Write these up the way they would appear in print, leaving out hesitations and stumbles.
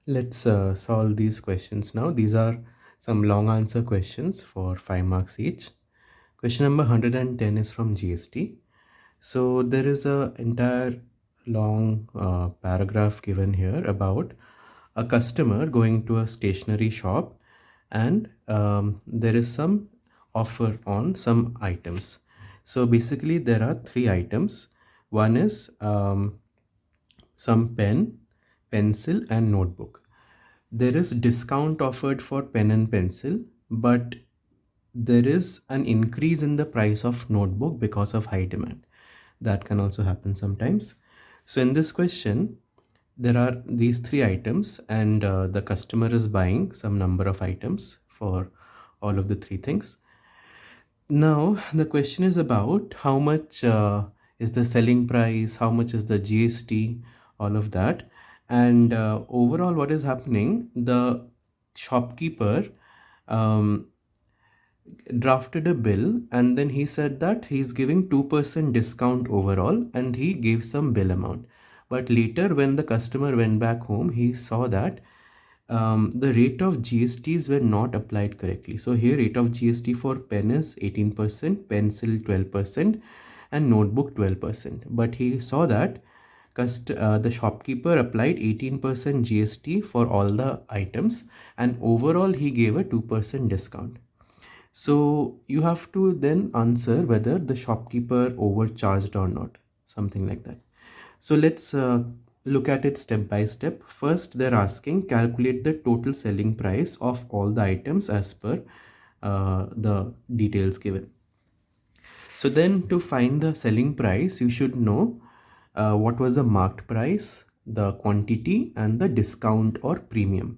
Let's solve these questions now. These are some long answer questions for 5 marks each. Question number 110 is from GST. So there is a entire long paragraph given here about a customer going to a stationery shop, and there is some offer on some items. So basically there are three items. One is some pen, pencil and notebook. There is discount offered for pen and pencil, but there is an increase in the price of notebook because of high demand. That can also happen sometimes. So in this question, there are these three items, and the customer is buying some number of items for all of the three things. Now the question is about how much is the selling price, how much is the GST, all of that. And overall what is happening, the shopkeeper um, drafted a bill, and then he said that he's giving 2% discount overall, and he gave some bill amount. But later when the customer went back home, he saw that the rate of GSTs were not applied correctly. So here rate of GST for pen is 18%, pencil 12%, and notebook 12%. But he saw that the shopkeeper applied 18% GST for all the items, and overall he gave a 2% discount. So you have to then answer whether the shopkeeper overcharged or not, something like that. So let's look at it step by step. First, they're asking calculate the total selling price of all the items as per the details given. So then to find the selling price, you should know what was the marked price, the quantity, and the discount or premium.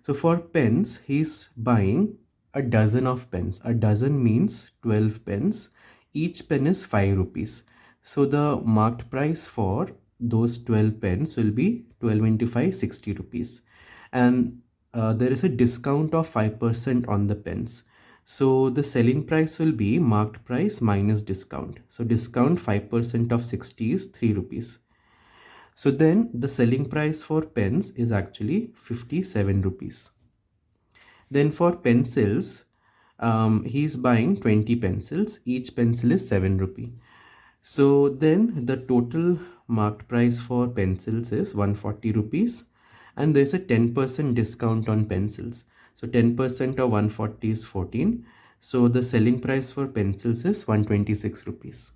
So for pens, he's buying a dozen of pens. A dozen means 12 pens. Each pen is 5 rupees. So the marked price for those 12 pens will be 12 into 5, 60 rupees. And there is a discount of 5% on the pens. So the selling price will be marked price minus discount. So discount 5% of 60 is 3 rupees. So then the selling price for pens is actually 57 rupees. Then for pencils, he's buying 20 pencils. Each pencil is 7 rupee. So then the total marked price for pencils is 140 rupees, and there's a 10% discount on pencils. So 10% of 140 is 14. So the selling price for pencils is 126 rupees.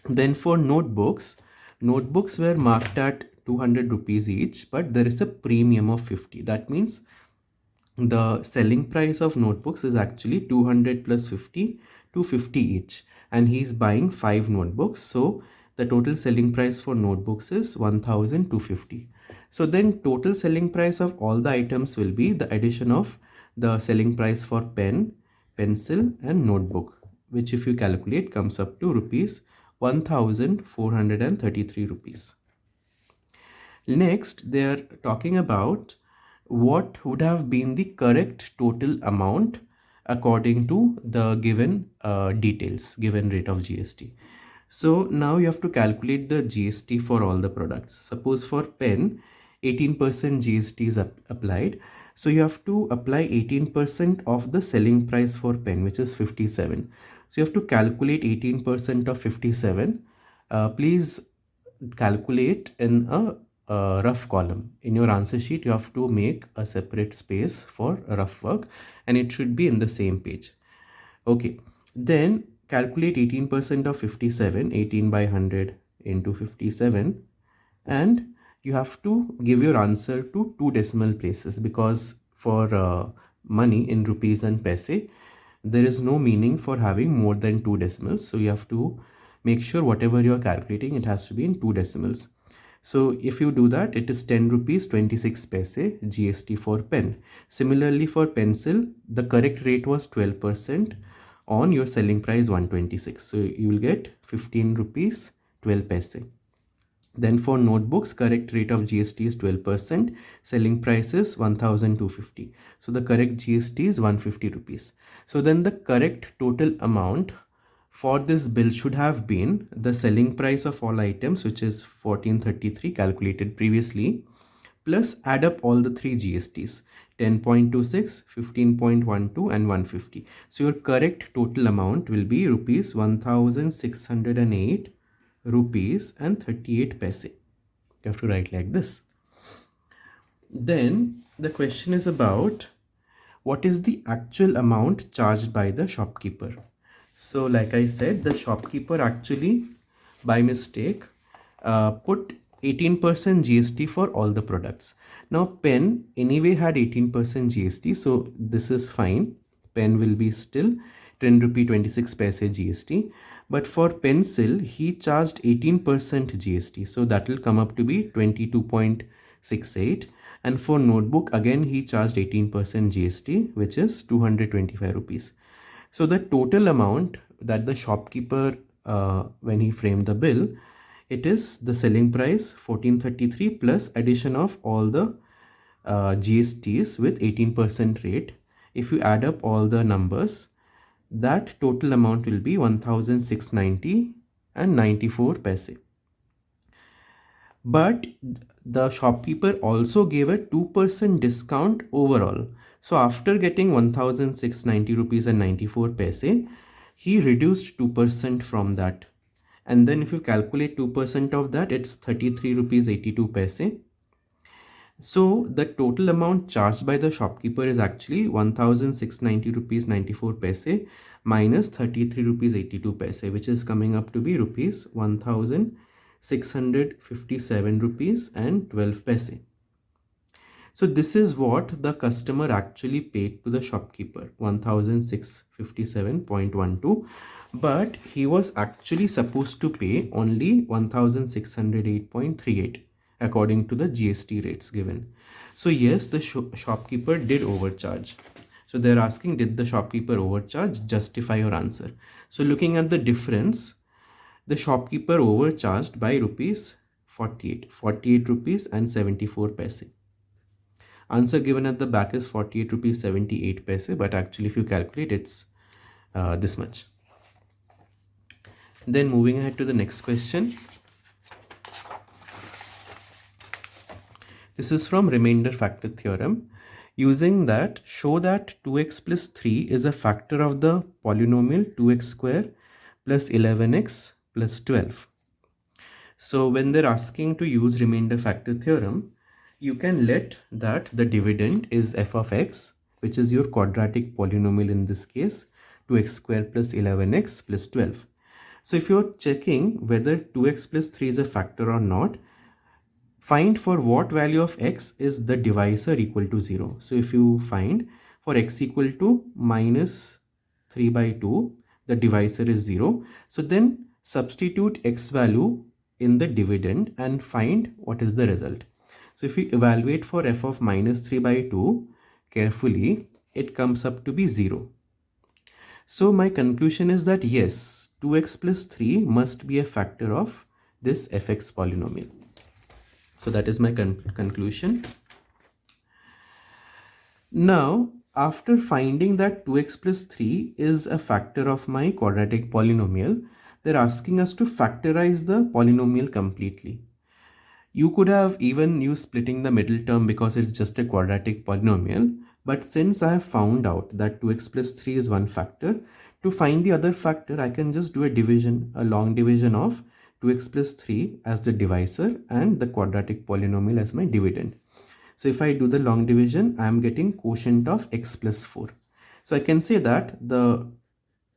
Then for notebooks, notebooks were marked at 200 rupees each, but there is a premium of 50. That means the selling price of notebooks is actually 200 plus 50, 250 each, and he's buying 5 notebooks. So the total selling price for notebooks is 1250. So then total selling price of all the items will be the addition of the selling price for pen, pencil and notebook, which if you calculate comes up to rupees 1433 rupees. Next, they are talking about what would have been the correct total amount according to the given details, given rate of GST. So now you have to calculate the GST for all the products. Suppose for pen, 18% GST is applied. So you have to apply 18% of the selling price for pen, which is 57. So you have to calculate 18% of 57. Please calculate in a rough column. In your answer sheet, you have to make a separate space for rough work, and it should be in the same page. Okay, then calculate 18% of 57, 18 by 100 into 57, and you have to give your answer to 2 decimal places, because for money in rupees and paise, there is no meaning for having more than 2 decimals. So you have to make sure whatever you are calculating, it has to be in 2 decimals. So if you do that, it is 10 rupees 26 paise GST for pen. Similarly for pencil, the correct rate was 12% on your selling price 126. So you will get 15 rupees 12 paise. Then for notebooks, correct rate of GST is 12%. Selling price is 1250. So the correct GST is 150 rupees. So then the correct total amount for this bill should have been the selling price of all items, which is 1433 calculated previously, plus add up all the three GSTs: 10.26, 15.12 and 150. So your correct total amount will be rupees 1608 rupees and 38 paise. You have to write like this. Then the question is about what is the actual amount charged by the shopkeeper. So like I said, the shopkeeper actually by mistake put 18% GST for all the products. Now pen anyway had 18% GST, so this is fine. Pen will be still 10 rupee 26 paise GST, but for pencil he charged 18% GST, so that will come up to be 22.68. And for notebook again he charged 18% GST, which is 225 rupees. So the total amount that the shopkeeper when he framed the bill, it is the selling price 1433 plus addition of all the GSTs with 18% rate. If you add up all the numbers, that total amount will be 1690 and 94 paise. But the shopkeeper also gave a 2% discount overall. So after getting 1690 rupees and 94 paise, he reduced 2% from that. And then if you calculate 2% of that, it's 33 rupees 82 paise. So the total amount charged by the shopkeeper is actually 1690 rupees 94 paise minus 33 rupees 82 paise, which is coming up to be rupees 1657 rupees and 12 paise. So this is what the customer actually paid to the shopkeeper, 1657.12, but he was actually supposed to pay only 1608.38 according to the GST rates given. So yes, the shopkeeper did overcharge. So they're asking, did the shopkeeper overcharge? Justify your answer. So looking at the difference, the shopkeeper overcharged by rupees 48 rupees and 74 paise. Answer given at the back is 48 rupees 78 paise, but actually if you calculate, it's this much. Then moving ahead to the next question. This is from remainder factor theorem. Using that, show that 2x plus 3 is a factor of the polynomial 2x square plus 11x plus 12. So when they're asking to use remainder factor theorem, you can let that the dividend is f of x, which is your quadratic polynomial in this case, 2x square plus 11x plus 12. So if you're checking whether 2x plus 3 is a factor or not, find for what value of x is the divisor equal to 0. So if you find for x equal to minus 3 by 2, the divisor is 0. So then substitute x value in the dividend and find what is the result. So if you evaluate for f of minus 3 by 2 carefully, it comes up to be 0. So my conclusion is that yes, 2x plus 3 must be a factor of this fx polynomial. So that is my conclusion. Now, after finding that 2x plus 3 is a factor of my quadratic polynomial, they're asking us to factorize the polynomial completely. You could have even used splitting the middle term because it's just a quadratic polynomial. But since I have found out that 2x plus 3 is one factor, to find the other factor, I can just do a division, a long division of 2x plus 3 as the divisor and the quadratic polynomial as my dividend. So if I do the long division, I am getting quotient of x plus 4. So I can say that the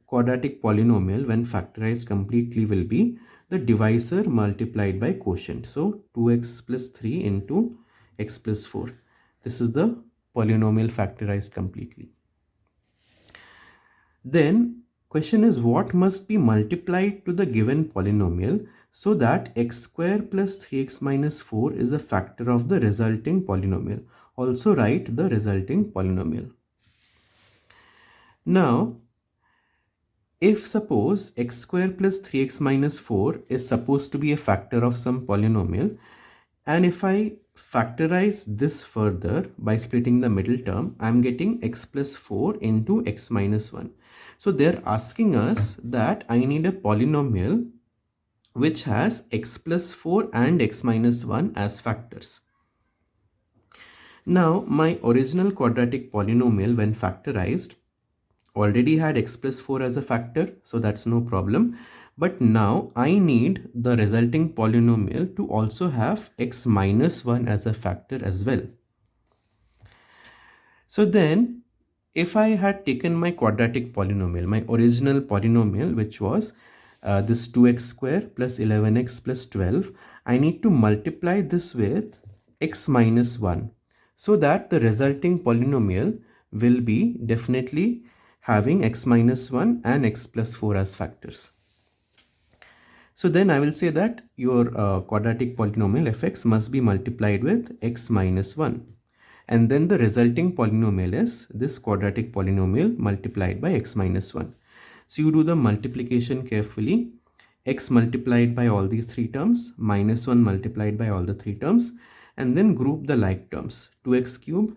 quadratic polynomial when factorized completely will be the divisor multiplied by quotient. So 2x plus 3 into x plus 4. This is the polynomial factorized completely. Then question is, what must be multiplied to the given polynomial so that x square plus 3x minus 4 is a factor of the resulting polynomial. Also write the resulting polynomial. Now, if suppose x square plus 3x minus 4 is supposed to be a factor of some polynomial, and if I factorize this further by splitting the middle term, I'm getting x plus 4 into x minus 1. So they're asking us that I need a polynomial which has x plus 4 and x minus 1 as factors. Now, my original quadratic polynomial, when factorized, already had x plus 4 as a factor, so that's no problem. But now I need the resulting polynomial to also have x minus 1 as a factor as well. So then, if I had taken my quadratic polynomial, my original polynomial, which was this 2x square plus 11x plus 12, I need to multiply this with x minus 1, so that the resulting polynomial will be definitely having x minus 1 and x plus 4 as factors. So then I will say that your quadratic polynomial fx must be multiplied with x minus 1. And then the resulting polynomial is this quadratic polynomial multiplied by x minus 1. So you do the multiplication carefully. X multiplied by all these three terms, minus 1 multiplied by all the three terms, and then group the like terms. 2x cube,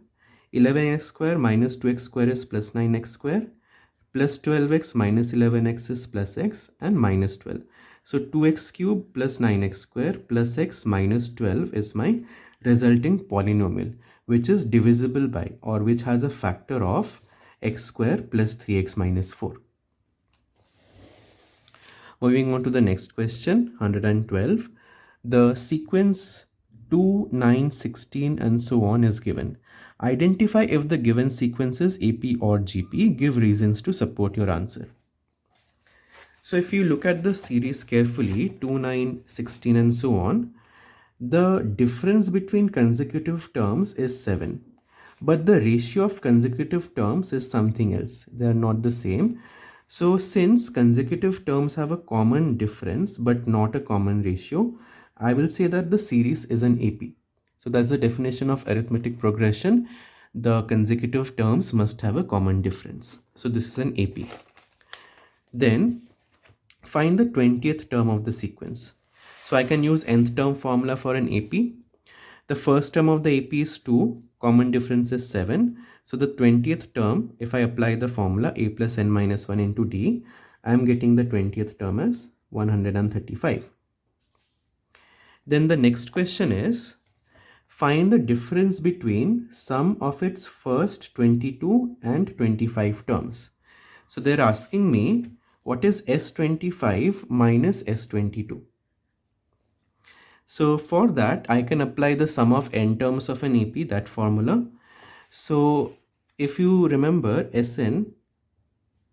11x square minus 2x square is plus 9x square, plus 12x minus 11x is plus x, and minus 12. So 2x cube plus 9x square plus x minus 12 is my resulting polynomial, which is divisible by, or which has a factor of, x square plus 3x minus 4. Moving on to the next question, 112. The sequence 2, 9, 16 and so on is given. Identify if the given sequences AP or GP give reasons to support your answer. So if you look at the series carefully, 2, 9, 16 and so on, the difference between consecutive terms is 7. But the ratio of consecutive terms is something else. They are not the same. So since consecutive terms have a common difference but not a common ratio, I will say that the series is an AP. So that's the definition of arithmetic progression. The consecutive terms must have a common difference. So this is an AP. Then find the 20th term of the sequence. So I can use nth term formula for an AP. The first term of the AP is 2, common difference is 7. So the 20th term, if I apply the formula a plus n minus 1 into d, I am getting the 20th term as 135. Then the next question is, find the difference between sum of its first 22 and 25 terms. So they're asking me, what is S25 minus S22? So for that, I can apply the sum of n terms of an AP, that formula. So if you remember, Sn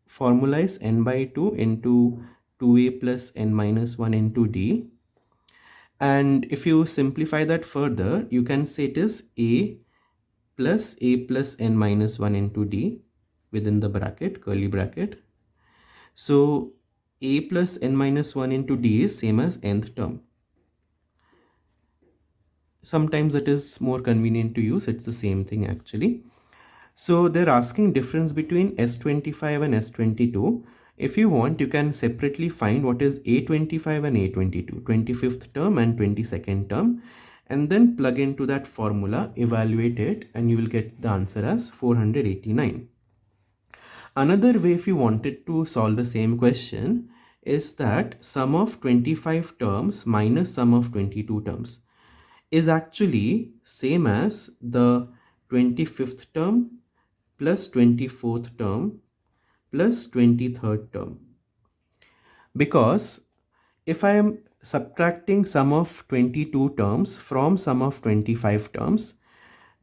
formula is n by 2 into 2a plus n minus 1 into d. And if you simplify that further, you can say it is a plus n minus 1 into d within the bracket, curly bracket. So a plus n minus 1 into d is same as nth term. Sometimes it is more convenient to use, it's the same thing actually. So they're asking difference between S25 and S22. If you want, you can separately find what is A25 and A22, 25th term and 22nd term, and then plug into that formula, evaluate it, and you will get the answer as 489. Another way, if you wanted to solve the same question, is that sum of 25 terms minus sum of 22 terms is actually same as the 25th term plus 24th term plus 23rd term. Because if I am subtracting sum of 22 terms from sum of 25 terms,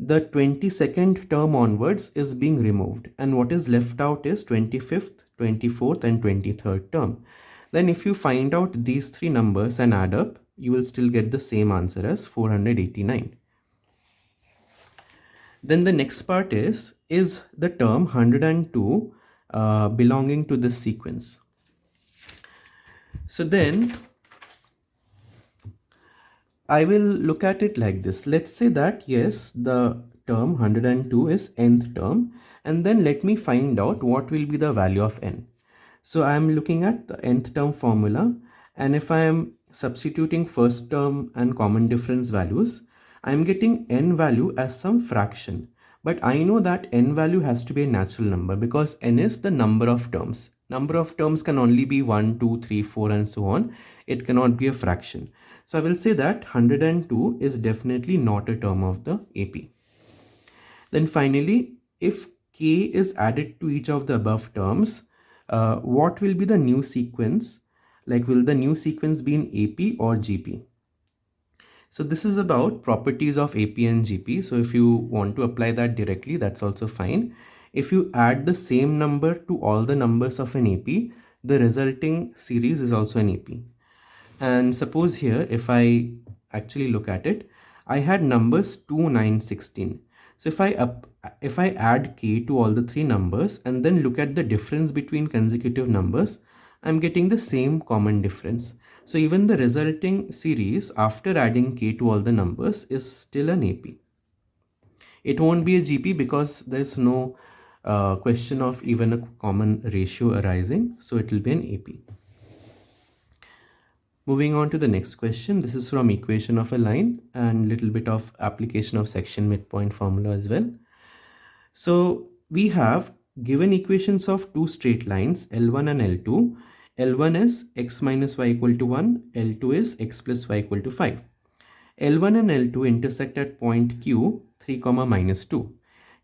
the 22nd term onwards is being removed, and what is left out is 25th, 24th and 23rd term. Then if you find out these three numbers and add up, you will still get the same answer as 489. Then the next part is the term 102 belonging to this sequence? So then I will look at it like this. Let's say that yes, the term 102 is nth term, and then let me find out what will be the value of n. So I am looking at the nth term formula, and if I am substituting first term and common difference values, I am getting n value as some fraction. But I know that n value has to be a natural number because n is the number of terms. Number of terms can only be 1, 2, 3, 4 and so on. It cannot be a fraction. So I will say that 102 is definitely not a term of the AP. Then finally, if k is added to each of the above terms, what will be the new sequence? Like, will the new sequence be in AP or GP? So this is about properties of AP and GP. So if you want to apply that directly, that's also fine. If you add the same number to all the numbers of an AP, the resulting series is also an AP. And suppose here, if I actually look at it, I had numbers 2, 9, 16. So if I add k to all the three numbers and then look at the difference between consecutive numbers, I'm getting the same common difference. So even the resulting series after adding k to all the numbers is still an AP. It won't be a GP because there's no question of even a common ratio arising. So it will be an AP. Moving on to the next question. This is from equation of a line and little bit of application of section midpoint formula as well. So we have given equations of two straight lines L1 and L2. L1 is x minus y equal to 1. L2 is x plus y equal to 5. L1 and L2 intersect at point Q 3, minus 2.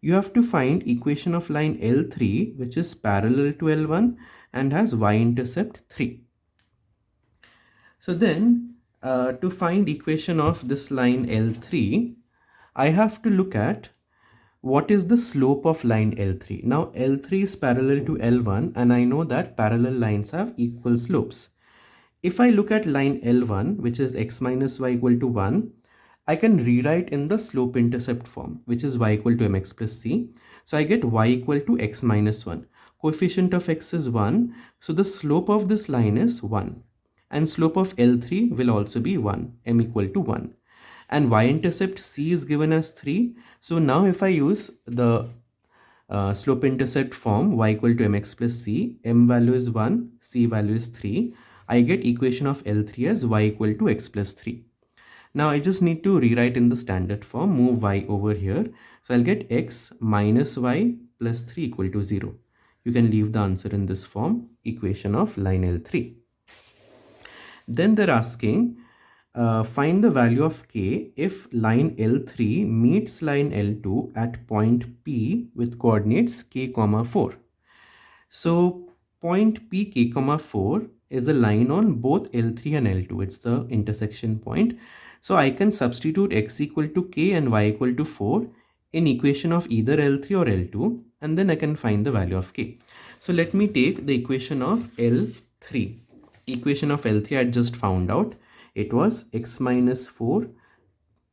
You have to find equation of line L3 which is parallel to L1 and has y-intercept 3. So then to find equation of this line L3, I have to look at what is the slope of line L3. Now L3 is parallel to L1 and I know that parallel lines have equal slopes. If I look at line L1, which is x minus y equal to 1, I can rewrite in the slope intercept form, which is y equal to mx plus c. So I get y equal to x minus 1. Coefficient of x is 1. So the slope of this line is 1. And slope of L3 will also be 1, m equal to 1. And y-intercept c is given as 3. So now if I use the slope intercept form y equal to mx plus c, m value is 1, c value is 3. I get equation of L3 as y equal to x plus 3. Now I just need to rewrite in the standard form, move y over here. So I'll get x minus y plus 3 equal to 0. You can leave the answer in this form, equation of line L3. Then they're asking, find the value of k if line L3 meets line L2 at point P with coordinates k, 4. So point P, k, 4 is a line on both L3 and L2. It's the intersection point. So I can substitute x equal to k and y equal to 4 in equation of either L3 or L2, and then I can find the value of k. So let me take the equation of L3. Equation of L3 I just found out. It was x minus 4,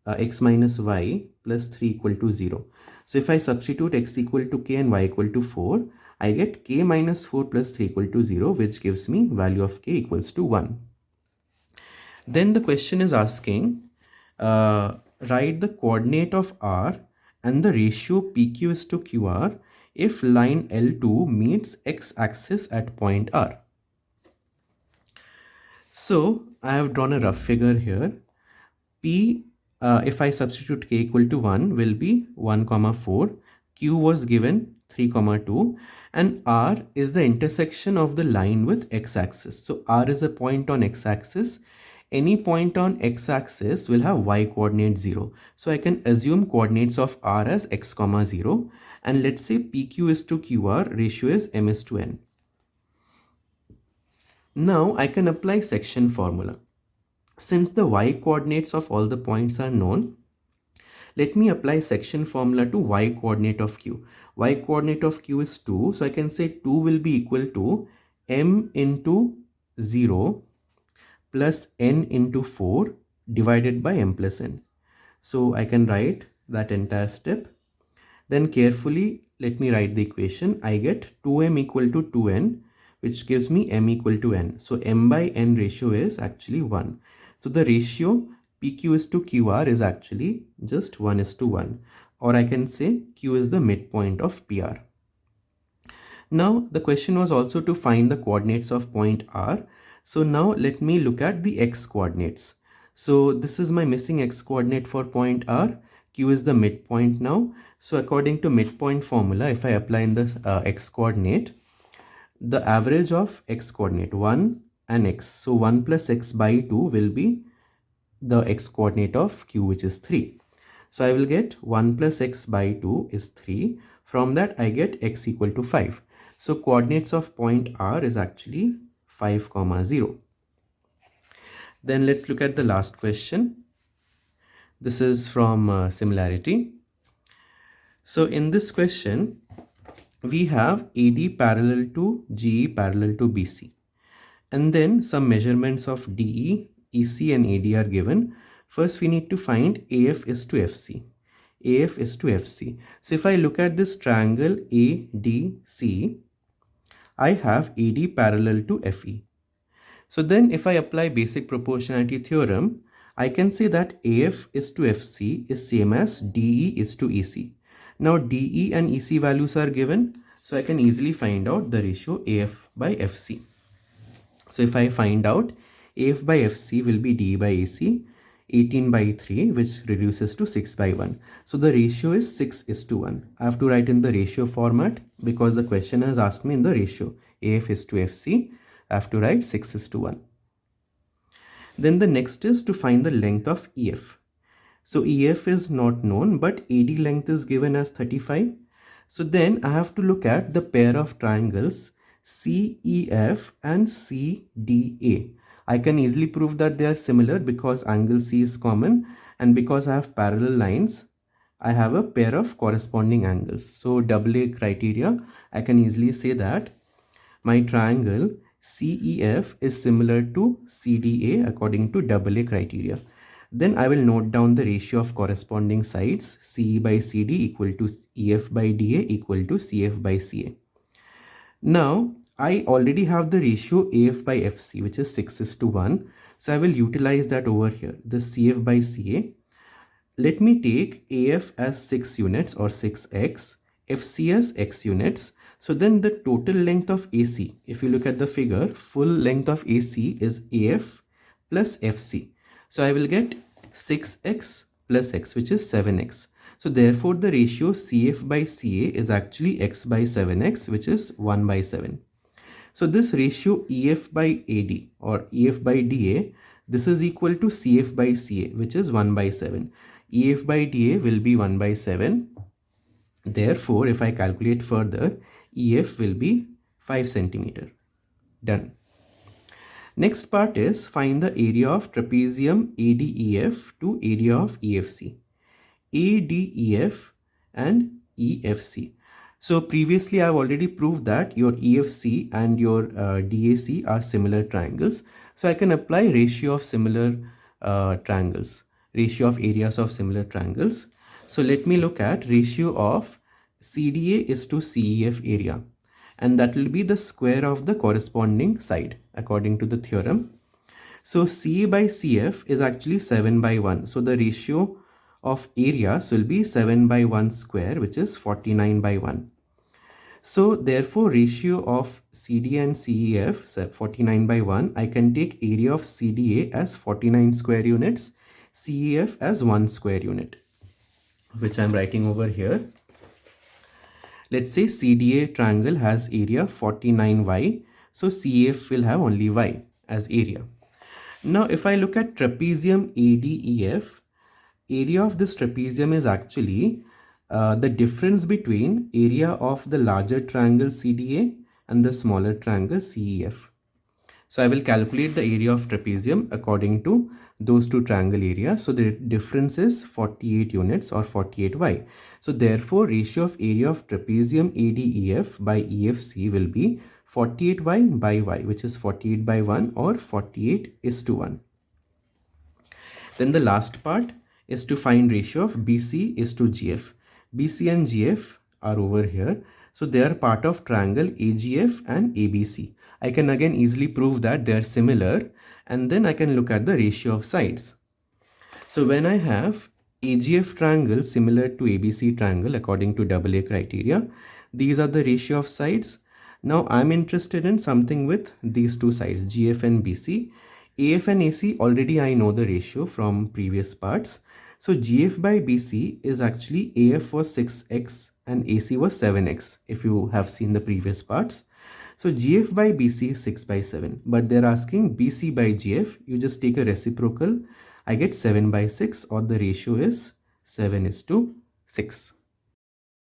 x minus y plus 3 equal to 0. So if I substitute x equal to k and y equal to 4, I get k minus 4 plus 3 equal to 0, which gives me value of k equals to 1. Then the question is asking, write the coordinate of r and the ratio pq is to qr if line L2 meets x-axis at point r. So I have drawn a rough figure here. P, if I substitute k equal to 1, will be 1, 4. Q was given 3, 2. And R is the intersection of the line with x-axis. So R is a point on x-axis. Any point on x-axis will have y coordinate 0. So I can assume coordinates of R as x, 0. And let's say PQ is to QR, ratio is m is to n. Now I can apply section formula. Since the y coordinates of all the points are known, let me apply section formula to y coordinate of q. Y coordinate of q is 2. So I can say 2 will be equal to m into 0 plus n into 4 divided by m plus n. So I can write that entire step. Then carefully let me write the equation. I get 2m equal to 2n, which gives me m equal to n. So m by n ratio is actually 1. So the ratio PQ is to QR is actually just 1 is to 1. Or I can say Q is the midpoint of PR. Now the question was also to find the coordinates of point R. So now let me look at the x coordinates. So this is my missing x coordinate for point R. Q is the midpoint now. So according to midpoint formula, if I apply in this x coordinate, the average of x coordinate 1 and x. So 1 plus x by 2 will be the x coordinate of q, which is 3. So I will get 1 plus x by 2 is 3. From that I get x equal to 5. So coordinates of point R is actually 5, 0. Then let's look at the last question. This is from similarity. So in this question, we have AD parallel to GE parallel to BC. And then some measurements of DE, EC and AD are given. First, we need to find AF is to FC. AF is to FC. So if I look at this triangle ADC, I have AD parallel to FE. So then if I apply basic proportionality theorem, I can say that AF is to FC is same as DE is to EC. Now DE and EC values are given, so I can easily find out the ratio AF by FC. So if I find out AF by FC will be DE by AC, 18 by 3, which reduces to 6 by 1. So the ratio is 6 is to 1. I have to write in the ratio format because the question has asked me in the ratio. AF is to FC. I have to write 6 is to 1. Then the next is to find the length of EF. So EF is not known, but AD length is given as 35. So then I have to look at the pair of triangles CEF and CDA. I can easily prove that they are similar because angle C is common, and because I have parallel lines, I have a pair of corresponding angles. So AA criteria, I can easily say that my triangle CEF is similar to CDA according to AA criteria. Then I will note down the ratio of corresponding sides. CE by CD equal to EF by DA equal to CF by CA. Now I already have the ratio AF by FC, which is 6 is to 1. So I will utilize that over here, the CF by CA. Let me take AF as 6 units or 6x, FC as x units. So then the total length of AC, if you look at the figure, full length of AC is AF plus FC. So I will get 6x plus x, which is 7x. So therefore the ratio CF by CA is actually x by 7x, which is 1 by 7. So this ratio EF by AD or EF by DA, this is equal to CF by CA, which is 1 by 7. EF by DA will be 1 by 7. Therefore, if I calculate further, EF will be 5 centimeter. Done. Next part is find the area of trapezium ADEF to area of EFC. ADEF and EFC. So previously I have already proved that your EFC and your DAC are similar triangles. So I can apply ratio of similar triangles, ratio of areas of similar triangles. So let me look at ratio of CDA is to CEF area, and that will be the square of the corresponding side according to the theorem. So CA by CF is actually 7 by 1. So the ratio of areas will be 7 by 1 square, which is 49 by 1. So therefore ratio of CD and CEF 49 by 1, I can take area of CDA as 49 square units, CEF as 1 square unit, which I am writing over here. Let's say CDA triangle has area 49y, so CEF will have only y as area. Now if I look at trapezium ADEF, area of this trapezium is actually the difference between area of the larger triangle CDA and the smaller triangle CEF. So I will calculate the area of trapezium according to those two triangle areas. So the difference is 48 units or 48y. So therefore ratio of area of trapezium ADEF by EFC will be 48y by y, which is 48 by 1 or 48 is to 1. Then the last part is to find ratio of BC is to GF. BC and GF are over here. So they are part of triangle AGF and ABC. I can again easily prove that they are similar, and then I can look at the ratio of sides. So when I have AGF triangle similar to ABC triangle according to AA criteria, these are the ratio of sides. Now I'm interested in something with these two sides, GF and BC. AF and AC, already I know the ratio from previous parts. So GF by BC is actually AF was 6x and AC was 7x, if you have seen the previous parts. So GF by BC is 6 by 7, but they're asking BC by GF. You just take a reciprocal. I get 7 by 6, or the ratio is 7 is to 6.